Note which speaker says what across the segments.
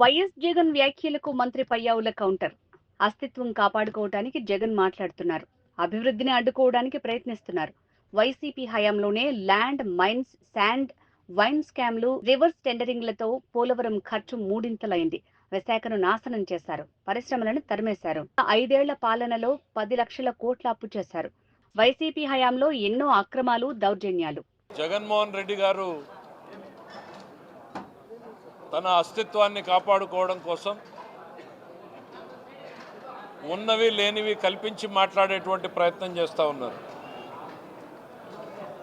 Speaker 1: YS Jagan వ్యాఖ్యలకు మంత్రి Payyavula counter. అస్తిత్వం కాపాడుకోవడానికి జగన్ మాట్లాడుతున్నారు. అభివృద్ధిని అడ్డుకోవడానికి ప్రయత్నిస్తున్నారు. వైసీపీ హయాంలోనే ల్యాండ్ మైన్స్ శాండ్ వైన్ స్కామ్లు రివర్స్ టెండరింగ్లతో పోలవరం ఖర్చు మూడింతలైంది. విశాఖను నాశనం చేశారు. పరిశ్రమలను తరిమేశారు. 5 ఏళ్ల పాలనలో 10 లక్షల కోట్ల అప్పు చేశారు. వైసీపీ హయాంలో ఎన్నో అక్రమాలు దౌర్జన్యాలు.
Speaker 2: జగన్మోహన్ రెడ్డి గారు తన అస్తిత్వాన్ని కాపాడుకోవడం కోసం ఉన్నవి లేనివి కల్పించి మాట్లాడేటువంటి ప్రయత్నం చేస్తూ ఉన్నారు.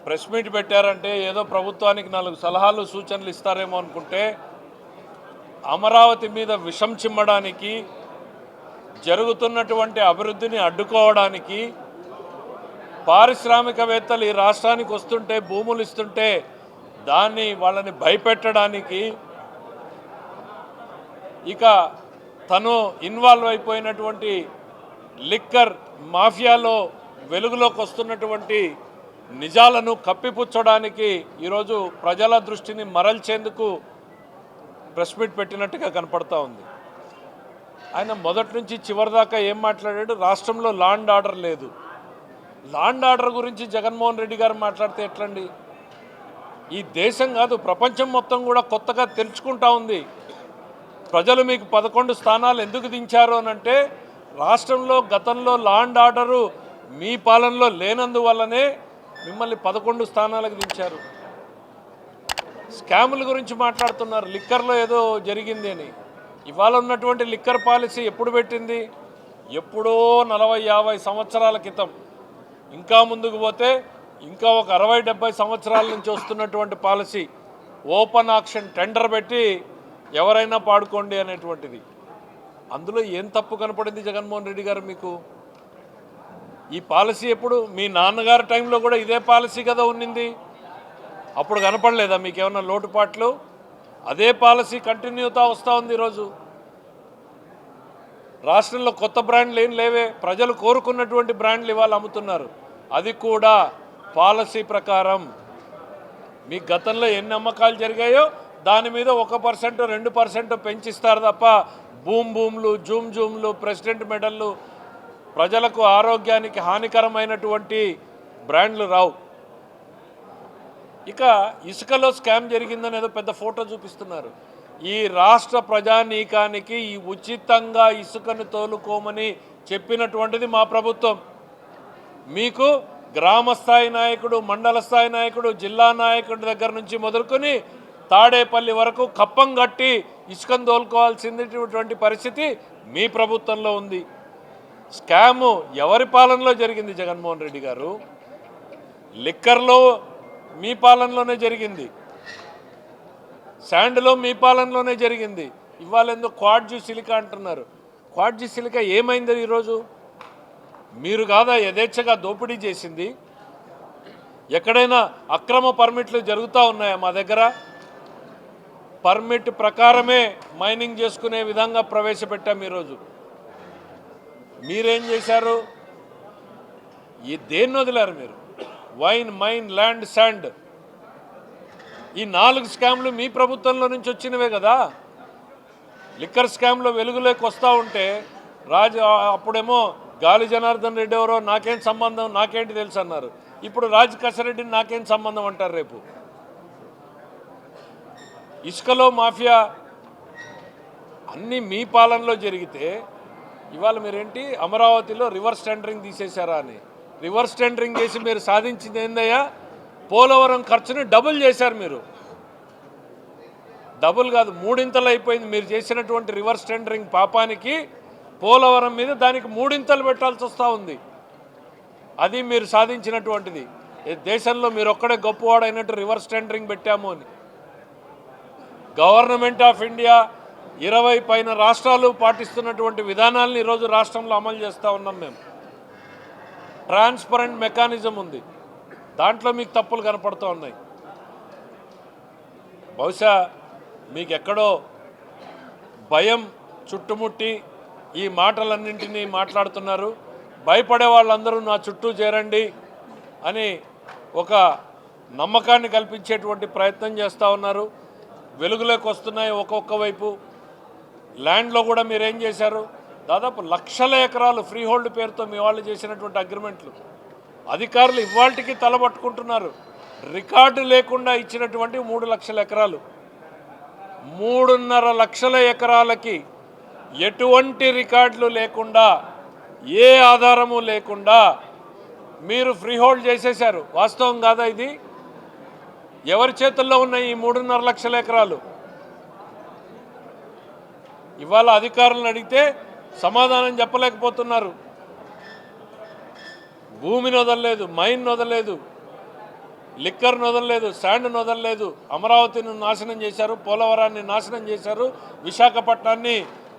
Speaker 2: ప్రెస్ మీట్ పెట్టారంటే ఏదో ప్రభుత్వానికి 4 సలహాలు సూచనలు ఇస్తారేమో అనుకుంటే అమరావతి మీద విషం చిమ్మడానికి, జరుగుతున్నటువంటి అభివృద్ధిని అడ్డుకోవడానికి, పారిశ్రామికవేత్తలు ఈ రాష్ట్రానికి వస్తుంటే భూములు ఇస్తుంటే వాళ్ళని భయపెట్టడానికి, ఇక తను ఇన్వాల్వ్ అయిపోయినటువంటి లిక్కర్ మాఫియాలో వెలుగులోకి వస్తున్నటువంటి నిజాలను కప్పిపుచ్చడానికి ఈరోజు ప్రజల దృష్టిని మరల్చేందుకు ప్రెస్ మీట్ పెట్టినట్టుగా కనపడతా ఉంది. ఆయన మొదటి నుంచి చివరి దాకా ఏం మాట్లాడాడు? రాష్ట్రంలో లా అండ్ ఆర్డర్ లేదు. లా అండ్ ఆర్డర్ గురించి జగన్మోహన్ రెడ్డి గారు మాట్లాడితే ఎట్లండి? ఈ దేశం కాదు ప్రపంచం మొత్తం కూడా కొత్తగా తెలుసుకుంటా ఉంది. ప్రజలు మీకు 11 స్థానాలు ఎందుకు దించారు అనంటే రాష్ట్రంలో గతంలో లా అండ్ ఆర్డరు మీ పాలనలో లేనందువల్లనే మిమ్మల్ని 11 స్థానాలకు దించారు. స్కాముల గురించి మాట్లాడుతున్నారు. లిక్కర్లో ఏదో జరిగింది అని. ఇవాళ ఉన్నటువంటి లిక్కర్ పాలసీ ఎప్పుడు పెట్టింది? ఎప్పుడో 40-50 సంవత్సరాల క్రితం. ఇంకా ముందుకు పోతే ఇంకా ఒక 60-70 సంవత్సరాల నుంచి వస్తున్నటువంటి పాలసీ. ఓపెన్ ఆక్షన్ టెండర్ పెట్టి ఎవరైనా పాడుకోండి అనేటువంటిది. అందులో ఏం తప్పు కనపడింది జగన్మోహన్ రెడ్డి గారు మీకు? ఈ పాలసీ ఎప్పుడు? మీ నాన్నగారి టైంలో కూడా ఇదే పాలసీ కదా ఉన్నింది. అప్పుడు కనపడలేదా మీకు ఏమన్నా లోటుపాట్లు? అదే పాలసీ కంటిన్యూతా వస్తూ ఉంది. ఈరోజు రాష్ట్రంలో కొత్త బ్రాండ్లు ఏం లేవే. ప్రజలు కోరుకున్నటువంటి బ్రాండ్లు ఇవాళ అమ్ముతున్నారు. అది కూడా పాలసీ ప్రకారం. మీ గతంలో ఎన్ని అమ్మకాలు జరిగాయో దాని మీద 1% 2% పెంచిస్తారు తప్ప భూమ్లు జూమ్లు ప్రెసిడెంట్ మెడల్లు ప్రజలకు ఆరోగ్యానికి హానికరమైనటువంటి బ్రాండ్లు రావు. ఇక ఇసుకలో స్కామ్ జరిగిందని ఏదో పెద్ద ఫోటో చూపిస్తున్నారు. ఈ రాష్ట్ర ప్రజానీకానికి ఈ ఉచితంగా ఇసుకను తోలుకోమని చెప్పినటువంటిది మా ప్రభుత్వం. మీకు గ్రామ స్థాయి నాయకుడు, మండల స్థాయి నాయకుడు, జిల్లా నాయకుడి దగ్గర నుంచి మొదలుకొని తాడేపల్లి వరకు కప్పం కట్టి ఇసుకను తోలుకోవాల్సినటువంటి పరిస్థితి మీ ప్రభుత్వంలో ఉంది. స్కాము ఎవరి పాలనలో జరిగింది జగన్మోహన్ రెడ్డి గారు? లిక్కర్లో మీ పాలనలోనే జరిగింది. శాండ్లో మీ పాలనలోనే జరిగింది. ఇవాళ ఎందుకు క్వాడ్జీ సిలికా అంటున్నారు? క్వాడ్జీ సిలికా ఏమైంది ఈరోజు? మీరు కాదా యథేచ్ఛగా దోపిడీ చేసింది? ఎక్కడైనా అక్రమ పర్మిట్లు జరుగుతూ ఉన్నాయా? మా దగ్గర పర్మిట్ ప్రకారమే మైనింగ్ చేసుకునే విధంగా ప్రవేశపెట్టాం. ఈరోజు మీరేం చేశారు? దేన్ని వదిలారు మీరు? వైన్, మైన్, ల్యాండ్, శాండ్, ఈ 4 స్కామ్లు మీ ప్రభుత్వంలో నుంచి వచ్చినవే కదా. లిక్కర్ స్కామ్లో వెలుగులోకి వస్తూ ఉంటే అప్పుడేమో గాలి జనార్దన్ రెడ్డి ఎవరో నాకేం సంబంధం, నాకేంటి తెలుసు అన్నారు. ఇప్పుడు రాజ్ కసిరెడ్డిని నాకేం సంబంధం అంటారు రేపు. ఇసుకలో మాఫియా అన్నీ మీ పాలనలో జరిగితే ఇవాళ మీరేంటి అమరావతిలో రివర్స్ టెండరింగ్ తీసేశారా అని? రివర్స్ టెండరింగ్ చేసి మీరు సాధించింది ఏందయ్యా? పోలవరం ఖర్చుని డబుల్ చేశారు మీరు. డబుల్ కాదు, 3 అయిపోయింది మీరు చేసినటువంటి రివర్స్ టెండరింగ్ పాపానికి. పోలవరం మీద దానికి 3 పెట్టాల్సి వస్తూ ఉంది. అది మీరు సాధించినటువంటిది. దేశంలో మీరు ఒక్కడే గొప్పవాడైనట్టు రివర్స్ టెండరింగ్ పెట్టాము అని. గవర్నమెంట్ ఆఫ్ ఇండియా 20 పైన రాష్ట్రాలు పాటిస్తున్నటువంటి విధానాలను ఈరోజు రాష్ట్రంలో అమలు చేస్తూ ఉన్నాం మేము. ట్రాన్స్పరెంట్ మెకానిజం ఉంది. దాంట్లో మీకు తప్పులు కనపడుతూ ఉన్నాయి. బహుశా మీకు ఎక్కడో భయం చుట్టుముట్టి ఈ మాటలన్నింటినీ మాట్లాడుతున్నారు. భయపడే వాళ్ళందరూ నా చుట్టూ చేరండి అని ఒక నమ్మకాన్ని కల్పించేటువంటి ప్రయత్నం చేస్తూ ఉన్నారు. వెలుగులోకి వస్తున్నాయి ఒక్కొక్క వైపు. ల్యాండ్లో కూడా మీరు ఏం చేశారు? దాదాపు లక్షల ఎకరాలు ఫ్రీ హోల్డ్ పేరుతో మీ వాళ్ళు చేసినటువంటి అగ్రిమెంట్లు అధికారులు ఇవాళకి తలబట్టుకుంటున్నారు. రికార్డు లేకుండా ఇచ్చినటువంటి 3 లక్షల ఎకరాలు, 3.5 లక్షల ఎకరాలకి ఎటువంటి రికార్డులు లేకుండా, ఏ ఆధారము లేకుండా మీరు ఫ్రీ హోల్డ్ చేసేశారు. వాస్తవం కాదా ఇది? ఎవరి చేతుల్లో ఉన్నాయి ఈ 3.5 లక్షల ఎకరాలు? ఇవాళ అధికారులను అడిగితే సమాధానం చెప్పలేకపోతున్నారు. భూమిని వదలలేదు, మైన్ వదలలేదు, లిక్కర్ను వదలలేదు, శాండ్ను వదలలేదు. అమరావతిని నాశనం చేశారు, పోలవరాన్ని నాశనం చేశారు, విశాఖపట్నాన్ని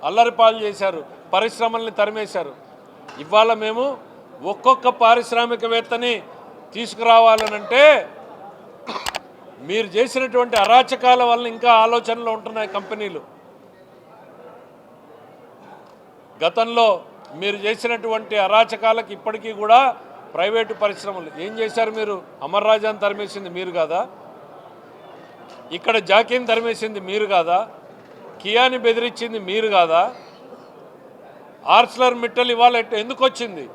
Speaker 2: అల్లరిపాలు చేశారు, పరిశ్రమల్ని తరిమేశారు. ఇవాళ మేము ఒక్కొక్క పారిశ్రామికవేత్తని తీసుకురావాలనంటే మీరు చేసినటువంటి అరాచకాల వల్ల ఇంకా ఆలోచనలు ఉంటున్నాయి కంపెనీలు. గతంలో మీరు చేసినటువంటి అరాచకాలకు ఇప్పటికీ కూడా ప్రైవేటు పరిశ్రమలు ఏం చేశారు? మీరు అమర్ రాజాని తరిమేసింది మీరు కాదా? ఇక్కడ జాకీని తరిమేసింది మీరు కాదా? కియాని బెదిరించింది మీరు కాదా? ఆర్సిలర్ మిట్టల్ ఇవాళ ఎందుకు వచ్చింది?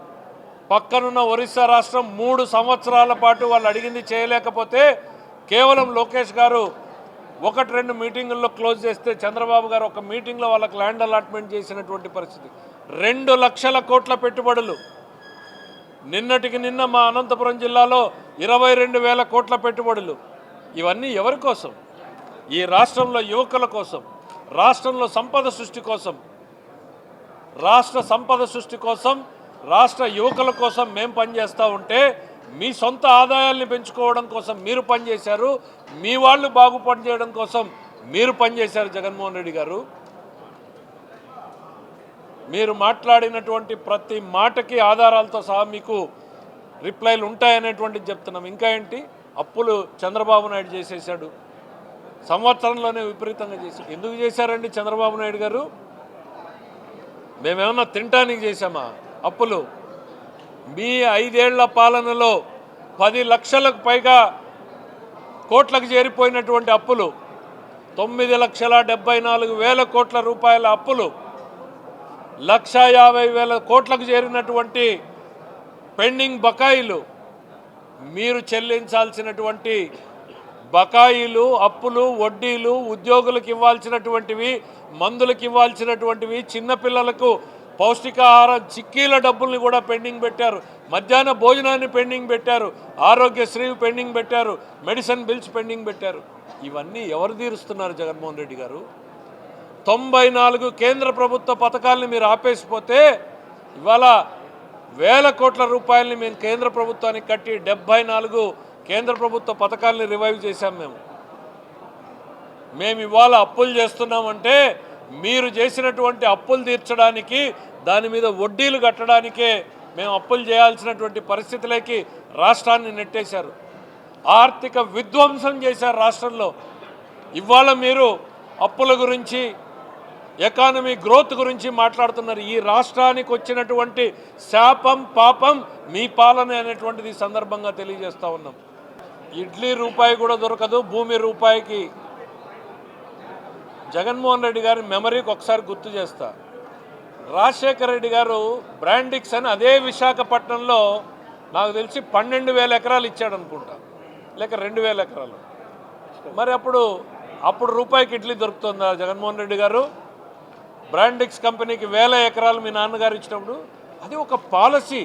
Speaker 2: పక్కనున్న ఒరిస్సా రాష్ట్రం 3 సంవత్సరాల పాటు వాళ్ళు అడిగింది చేయలేకపోతే కేవలం లోకేష్ గారు 1-2 మీటింగుల్లో క్లోజ్ చేస్తే చంద్రబాబు గారు ఒక మీటింగ్లో వాళ్ళకి ల్యాండ్ అలాట్మెంట్ చేసినటువంటి పరిస్థితి. 2 లక్షల కోట్ల పెట్టుబడులు. నిన్నటికి నిన్న మా అనంతపురం జిల్లాలో 22,000 కోట్ల పెట్టుబడులు. ఇవన్నీ ఎవరి కోసం? ఈ రాష్ట్రంలో యువకుల కోసం, రాష్ట్రంలో సంపద సృష్టి కోసం, రాష్ట్ర సంపద సృష్టి కోసం, రాష్ట్ర యువకుల కోసం మేము పనిచేస్తూ ఉంటే మీ సొంత ఆదాయాల్ని పెంచుకోవడం కోసం మీరు పనిచేశారు, మీ వాళ్ళు పనిచేయడం కోసం మీరు పనిచేశారు. జగన్మోహన్ రెడ్డి గారు, మీరు మాట్లాడినటువంటి ప్రతి మాటకి ఆధారాలతో సహా మీకు రిప్లైలు ఉంటాయనేటువంటిది చెప్తున్నాం. ఇంకా ఏంటి? అప్పులు చంద్రబాబు నాయుడు చేసేసాడు, సంవత్సరంలోనే విపరీతంగా చేశాడు. ఎందుకు చేశారండి చంద్రబాబు నాయుడు గారు? మేమేమన్నా తినటానికి చేశామా అప్పులు? మీ 5 ఏళ్ల పాలనలో 10 లక్షలకు పైగా కోట్లకు చేరిపోయినటువంటి అప్పులు, 9,74,000 కోట్ల రూపాయల అప్పులు, 1,50,000 కోట్లకు చేరినటువంటి పెండింగ్ బకాయిలు, మీరు చెల్లించాల్సినటువంటి బకాయిలు, అప్పులు, వడ్డీలు, ఉద్యోగులకు ఇవ్వాల్సినటువంటివి, మందులకు ఇవ్వాల్సినటువంటివి, చిన్నపిల్లలకు పౌష్టికాహార చిక్కీల డబ్బుల్ని కూడా పెండింగ్ పెట్టారు, మధ్యాహ్న భోజనాన్ని పెండింగ్ పెట్టారు, ఆరోగ్యశ్రీ పెండింగ్ పెట్టారు, మెడిసిన్ బిల్స్ పెండింగ్ పెట్టారు. ఇవన్నీ ఎవరు తీరుస్తున్నారు జగన్మోహన్ రెడ్డి గారు? 94 కేంద్ర ప్రభుత్వ పథకాలని మీరు ఆపేసిపోతే ఇవాళ 1,000 కోట్ల రూపాయలని మేము కేంద్ర ప్రభుత్వానికి కట్టి 74 కేంద్ర ప్రభుత్వ పథకాలని రివైవ్ చేశాం. మేము ఇవాళ అప్పులు చేస్తున్నామంటే మీరు చేసినటువంటి అప్పులు తీర్చడానికి, దాని మీద వడ్డీలు కట్టడానికే మేము అప్పులు చేయాల్సినటువంటి పరిస్థితులకి రాష్ట్రాన్ని నెట్టేశారు. ఆర్థిక విధ్వంసం చేశారు రాష్ట్రంలో. ఇవాళ మీరు అప్పుల గురించి, ఎకానమీ గ్రోత్ గురించి మాట్లాడుతున్నారు. ఈ రాష్ట్రానికి వచ్చినటువంటి శాపం, పాపం మీ పాలన అనేటువంటిది సందర్భంగా తెలియజేస్తూ ఉన్నాం. ఇడ్లీ రూపాయి కూడా దొరకదు, భూమి రూపాయికి. జగన్మోహన్ రెడ్డి గారి మెమరీకి ఒకసారి గుర్తు చేస్తా. రాజశేఖర రెడ్డి గారు బ్రాండిక్స్ అని అదే విశాఖపట్నంలో నాకు తెలిసి 12,000 ఎకరాలు ఇచ్చాడు అనుకుంటా, లేక 2,000 ఎకరాలు. మరి అప్పుడు రూపాయికి ఇడ్లీ దొరుకుతుందా జగన్మోహన్ రెడ్డి గారు? బ్రాండిక్స్ కంపెనీకి 1,000 ఎకరాలు మీ నాన్నగారు ఇచ్చినప్పుడు అది ఒక పాలసీ.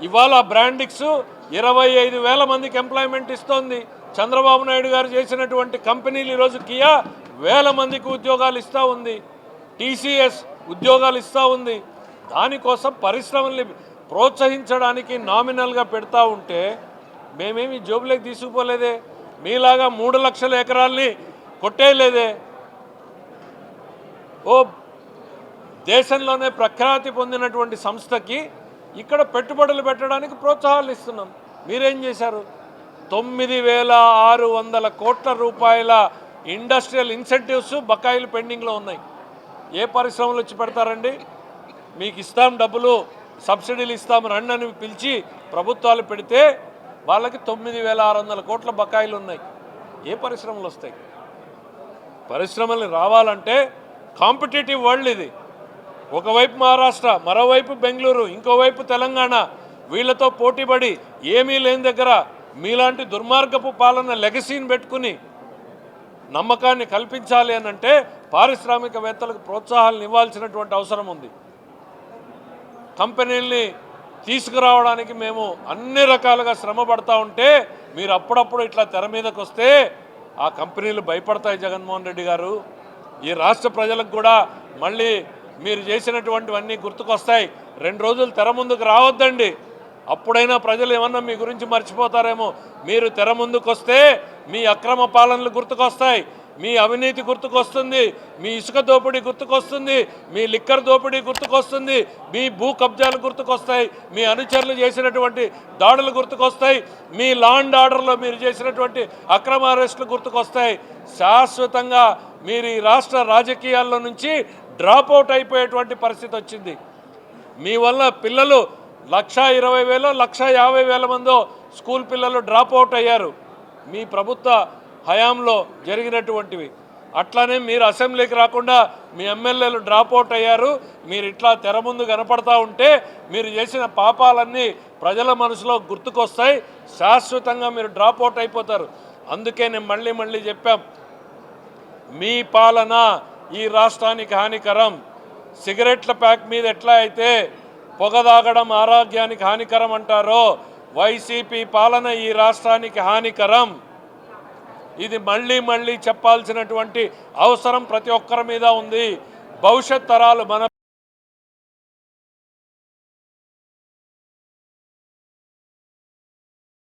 Speaker 2: ఇవాళ బ్రాండిక్స్ 25,000 మందికి ఎంప్లాయ్మెంట్ ఇస్తోంది. చంద్రబాబు నాయుడు గారు చేసినటువంటి కంపెనీలు ఈరోజు కియా 1,000 మందికి ఉద్యోగాలు ఇస్తూ ఉంది, టీసీఎస్ ఉద్యోగాలు ఇస్తూ ఉంది. దానికోసం పరిశ్రమల్ని ప్రోత్సహించడానికి నామినల్గా పెడతా ఉంటే మేమేమి జోబులోకి తీసుకుపోలేదే, మీలాగా 3 లక్షల ఎకరాల్ని కొట్టేయలేదే. ఓ దేశంలోనే ప్రఖ్యాతి పొందినటువంటి సంస్థకి ఇక్కడ పెట్టుబడులు పెట్టడానికి ప్రోత్సాహాలు ఇస్తున్నాం. మీరేం చేశారు? 9,600 కోట్ల రూపాయల ఇండస్ట్రియల్ ఇన్సెంటివ్స్ బకాయిలు పెండింగ్లో ఉన్నాయి. ఏ పరిశ్రమలు వచ్చి పెడతారండి? మీకు ఇస్తాం డబ్బులు, సబ్సిడీలు ఇస్తాం రండి అని పిలిచి ప్రభుత్వాలు పెడితే వాళ్ళకి 9,600 కోట్ల బకాయిలు ఉన్నాయి. ఏ పరిశ్రమలు వస్తాయి? పరిశ్రమలు రావాలంటే కాంపిటేటివ్ వరల్డ్ ఇది. ఒకవైపు మహారాష్ట్ర, మరోవైపు బెంగళూరు, ఇంకోవైపు తెలంగాణ, వీళ్ళతో పోటీపడి ఏమీ లేని దగ్గర మీలాంటి దుర్మార్గపు పాలన లెగసీని పెట్టుకుని నమ్మకాన్ని కల్పించాలి అని అంటే పారిశ్రామికవేత్తలకు ప్రోత్సాహాలను ఇవ్వాల్సినటువంటి అవసరం ఉంది. కంపెనీల్ని తీసుకురావడానికి మేము అన్ని రకాలుగా శ్రమ పడతా ఉంటే మీరు అప్పుడప్పుడు ఇట్లా తెర మీదకి వస్తే ఆ కంపెనీలు భయపడతాయి. జగన్మోహన్ రెడ్డి గారు, ఈ రాష్ట్ర ప్రజలకు కూడా మళ్ళీ మీరు చేసినటువంటివన్నీ గుర్తుకొస్తాయి. 2 రోజులు తెర ముందుకు రావద్దండి. అప్పుడైనా ప్రజలు ఏమన్నా మీ గురించి మర్చిపోతారేమో. మీరు తెర ముందుకు వస్తే మీ అక్రమ పాలనలు గుర్తుకొస్తాయి, మీ అవినీతి గుర్తుకొస్తుంది, మీ ఇసుక దోపిడీ గుర్తుకొస్తుంది, మీ లిక్కర్ దోపిడీ గుర్తుకొస్తుంది, మీ భూ కబ్జాలు గుర్తుకొస్తాయి, మీ అనుచరులు చేసినటువంటి దాడులు గుర్తుకొస్తాయి, మీ లా అండ్ ఆర్డర్లో మీరు చేసినటువంటి అక్రమ అరెస్టులు గుర్తుకొస్తాయి. శాశ్వతంగా మీరు ఈ రాష్ట్ర రాజకీయాల్లో నుంచి డ్రాప్ అవుట్ అయిపోయేటువంటి పరిస్థితి వచ్చింది. మీ వల్ల పిల్లలు 1,20,000 1,50,000 మందో స్కూల్ పిల్లలు డ్రాప్ అవుట్ అయ్యారు మీ ప్రభుత్వ హయాంలో జరిగినటువంటివి. అట్లానే మీరు అసెంబ్లీకి రాకుండా మీ ఎమ్మెల్యేలు డ్రాప్ అవుట్ అయ్యారు. మీరు ఇట్లా తెర ముందు కనపడతా ఉంటే మీరు చేసిన పాపాలన్నీ ప్రజల మనసులో గుర్తుకొస్తాయి. శాశ్వతంగా మీరు డ్రాప్ అవుట్ అయిపోతారు. అందుకే నేను మళ్ళీ చెప్పాం, మీ పాలన ఈ రాష్ట్రానికి హానికరం. సిగరెట్ల ప్యాక్ మీద ఎట్లా అయితే పొగ తాగడం ఆరోగ్యానికి హానికరం అంటారో, వైసీపీ పాలన ఈ రాష్ట్రానికి హానికరం. ఇది మళ్ళీ చెప్పాల్సినటువంటి అవసరం ప్రతి ఒక్కరి మీద ఉంది. భవిష్యత్ తరాలు మన